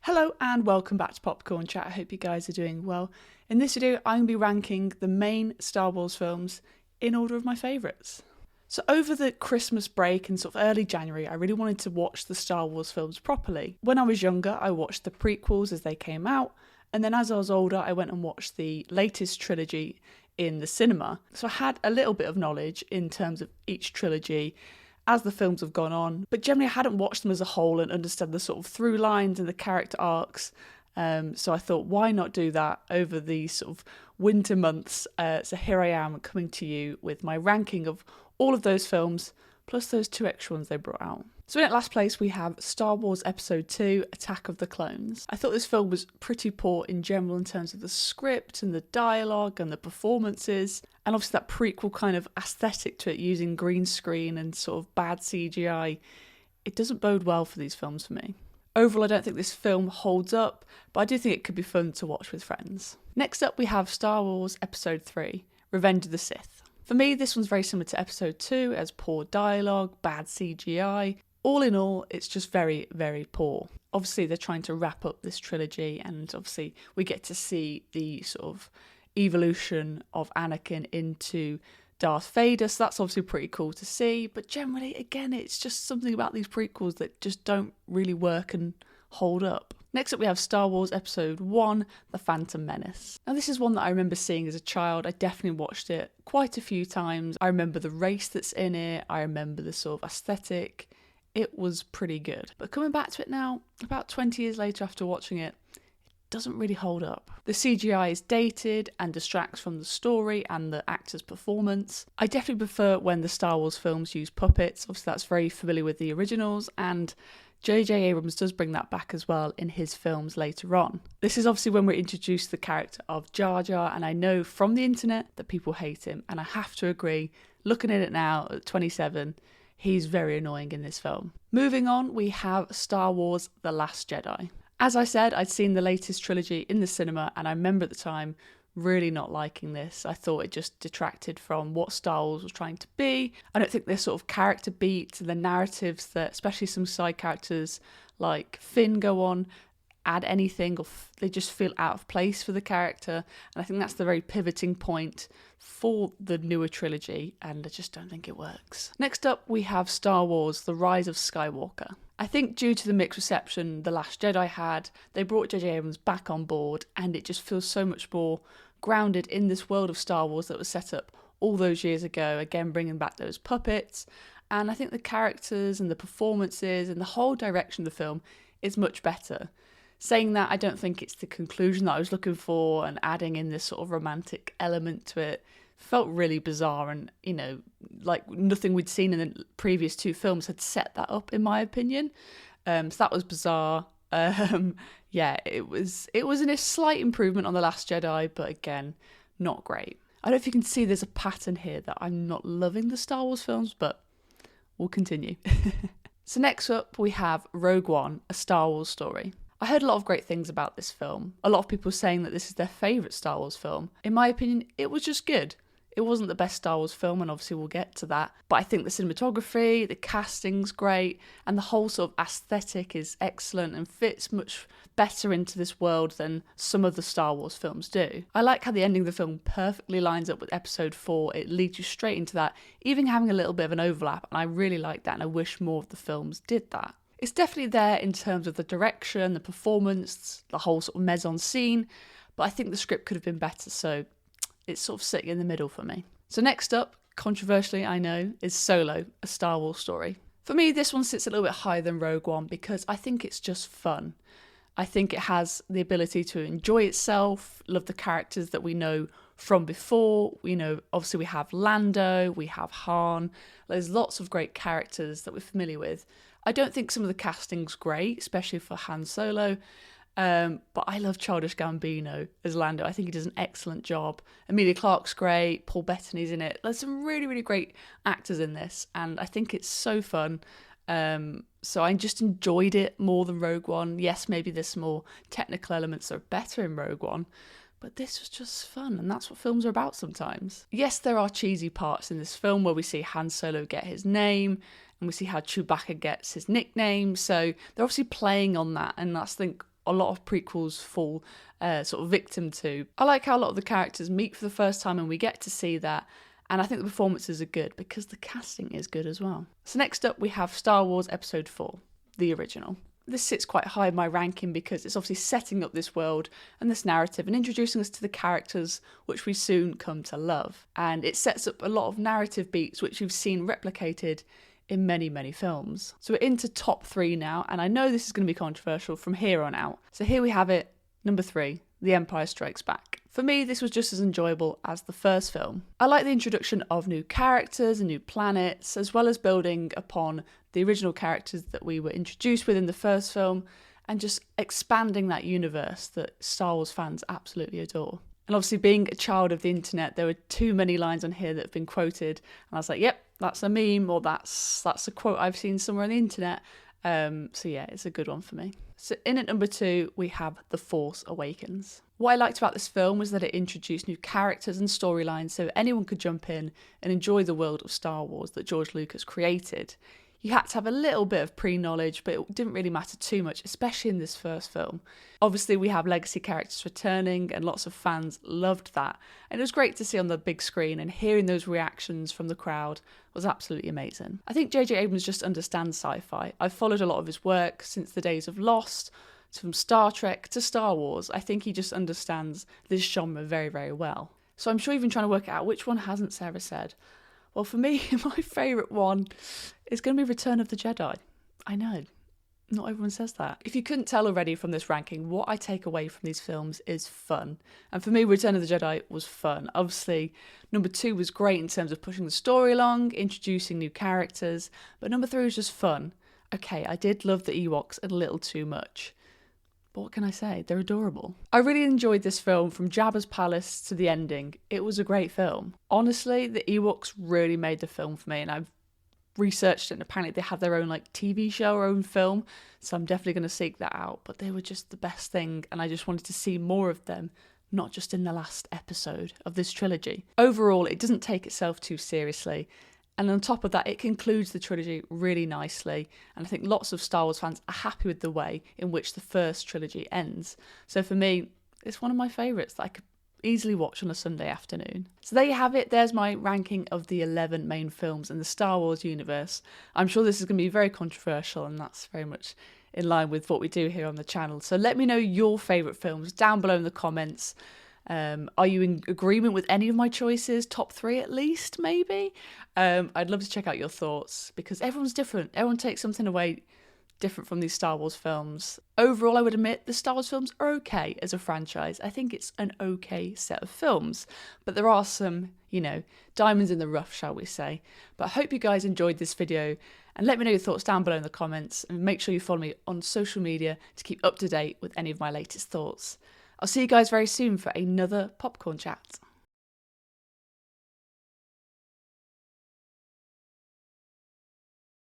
Hello and welcome back to Popcorn Chat. I hope you guys are doing well. In this video, I'm going to be ranking the main Star Wars films in order of my favourites. So over the Christmas break and sort of early January, I really wanted to watch the Star Wars films properly. When I was younger, I watched the prequels as they came out, and then as I was older, I went and watched the latest trilogy in the cinema. So I had a little bit of knowledge in terms of each trilogy as the films have gone on, but generally I hadn't watched them as a whole and understood the sort of through lines and the character arcs. So I thought, why not do that over the sort of winter months? So here I am coming to you with my ranking of all of those films, plus those two extra ones they brought out. So in at last place we have Star Wars Episode 2, Attack of the Clones. I thought this film was pretty poor in general in terms of the script and the dialogue and the performances, and obviously that prequel kind of aesthetic to it using green screen and sort of bad CGI. It doesn't bode well for these films for me. Overall, I don't think this film holds up, but I do think it could be fun to watch with friends. Next up we have Star Wars Episode 3, Revenge of the Sith. For me, this one's very similar to Episode 2, as poor dialogue, bad CGI. All in all, it's just very, very poor. Obviously, they're trying to wrap up this trilogy, and obviously we get to see the sort of evolution of Anakin into Darth Vader, so that's obviously pretty cool to see. But generally, again, it's just something about these prequels that just don't really work and hold up. Next up we have Star Wars Episode 1, The Phantom Menace. Now this is one that I remember seeing as a child. I definitely watched it quite a few times. I remember the race that's in it. I remember the sort of aesthetic. It was pretty good. But coming back to it now, about 20 years later after watching it, it doesn't really hold up. The CGI is dated and distracts from the story and the actor's performance. I definitely prefer when the Star Wars films use puppets. Obviously that's very familiar with the originals, and J.J. Abrams does bring that back as well in his films later on. This is obviously when we're introduced to the character of Jar Jar, and I know from the internet that people hate him, and I have to agree, looking at it now at 27, he's very annoying in this film. Moving on, we have Star Wars The Last Jedi. As I said, I'd seen the latest trilogy in the cinema, and I remember at the time really not liking this. I thought it just detracted from what Star Wars was trying to be. I don't think this sort of character beats and the narratives that especially some side characters like Finn go on add anything, or they just feel out of place for the character, and I think that's the very pivoting point for the newer trilogy, and I just don't think it works. Next up we have Star Wars The Rise of Skywalker. I think due to the mixed reception The Last Jedi had, they brought J.J. Abrams back on board, and it just feels so much more grounded in this world of Star Wars that was set up all those years ago, again bringing back those puppets, and I think the characters and the performances and the whole direction of the film is much better. Saying that, I don't think it's the conclusion that I was looking for, and adding in this sort of romantic element to it felt really bizarre, and, you know, like nothing we'd seen in the previous two films had set that up, in my opinion. So that was bizarre. Yeah, it was a slight improvement on The Last Jedi, but again, not great. I don't know if you can see there's a pattern here that I'm not loving the Star Wars films, but we'll continue. So next up, we have Rogue One, A Star Wars Story. I heard a lot of great things about this film. A lot of people saying that this is their favourite Star Wars film. In my opinion, it was just good. It wasn't the best Star Wars film, and obviously we'll get to that. But I think the cinematography, the casting's great, and the whole sort of aesthetic is excellent and fits much better into this world than some of the Star Wars films do. I like how the ending of the film perfectly lines up with Episode 4. It leads you straight into that, even having a little bit of an overlap, and I really like that, and I wish more of the films did that. It's definitely there in terms of the direction, the performance, the whole sort of mise-en-scene, but I think the script could have been better, so it's sort of sitting in the middle for me. So next up, controversially I know, is Solo, A Star Wars Story. For me, this one sits a little bit higher than Rogue One because I think it's just fun. I think it has the ability to enjoy itself, love the characters that we know from before. You know, obviously we have Lando, we have Han, there's lots of great characters that we're familiar with. I don't think some of the casting's great, especially for Han Solo, but I love Childish Gambino as Lando. I think he does an excellent job. Emilia Clarke's great, Paul Bettany's in it. There's some really, really great actors in this, and I think it's so fun. So I just enjoyed it more than Rogue One. Yes, maybe there's some more technical elements that are better in Rogue One, but this was just fun, and that's what films are about sometimes. Yes, there are cheesy parts in this film where we see Han Solo get his name, and we see how Chewbacca gets his nickname, so they're obviously playing on that, and that's, I think, a lot of prequels fall sort of victim to. I like how a lot of the characters meet for the first time and we get to see that. And I think the performances are good because the casting is good as well. So next up we have Star Wars Episode 4, the original. This sits quite high in my ranking because it's obviously setting up this world and this narrative and introducing us to the characters which we soon come to love. And it sets up a lot of narrative beats which we've seen replicated in many, many films. So we're into top 3 now, and I know this is going to be controversial from here on out. So here we have it, number 3, The Empire Strikes Back. For me, this was just as enjoyable as the first film. I like the introduction of new characters and new planets, as well as building upon the original characters that we were introduced with in the first film, and just expanding that universe that Star Wars fans absolutely adore. And obviously being a child of the internet, there were too many lines on here that have been quoted, and I was like, yep, that's a meme, or that's a quote I've seen somewhere on the internet. So yeah, it's a good one for me. So in at number 2, we have The Force Awakens. What I liked about this film was that it introduced new characters and storylines so anyone could jump in and enjoy the world of Star Wars that George Lucas created. You had to have a little bit of pre-knowledge, but it didn't really matter too much, especially in this first film. Obviously, we have legacy characters returning, and lots of fans loved that. And it was great to see on the big screen, and hearing those reactions from the crowd was absolutely amazing. I think J.J. Abrams just understands sci-fi. I've followed a lot of his work since the days of Lost, from Star Trek to Star Wars. I think he just understands this genre very, very well. So I'm sure you've been trying to work out which one hasn't Sarah said. Well, for me, my favourite one is going to be Return of the Jedi. I know, not everyone says that. If you couldn't tell already from this ranking, what I take away from these films is fun. And for me, Return of the Jedi was fun. Obviously, number 2 was great in terms of pushing the story along, introducing new characters, but number 3 was just fun. Okay, I did love the Ewoks a little too much. But what can I say? They're adorable. I really enjoyed this film from Jabba's palace to the ending. It was a great film. Honestly, the Ewoks really made the film for me, and I've researched it, and apparently they have their own TV show or own film, so I'm definitely going to seek that out. But they were just the best thing, and I just wanted to see more of them, not just in the last episode of this trilogy. Overall, it doesn't take itself too seriously. And on top of that, it concludes the trilogy really nicely. And I think lots of Star Wars fans are happy with the way in which the first trilogy ends. So for me, it's one of my favourites that I could easily watch on a Sunday afternoon. So there you have it. There's my ranking of the 11 main films in the Star Wars universe. I'm sure this is going to be very controversial, and that's very much in line with what we do here on the channel. So let me know your favourite films down below in the comments. Are you in agreement with any of my choices? Top 3 at least, maybe? I'd love to check out your thoughts because everyone's different. Everyone takes something away different from these Star Wars films. Overall, I would admit the Star Wars films are okay as a franchise. I think it's an okay set of films, but there are some, diamonds in the rough, shall we say. But I hope you guys enjoyed this video, and let me know your thoughts down below in the comments, and make sure you follow me on social media to keep up to date with any of my latest thoughts. I'll see you guys very soon for another popcorn chat.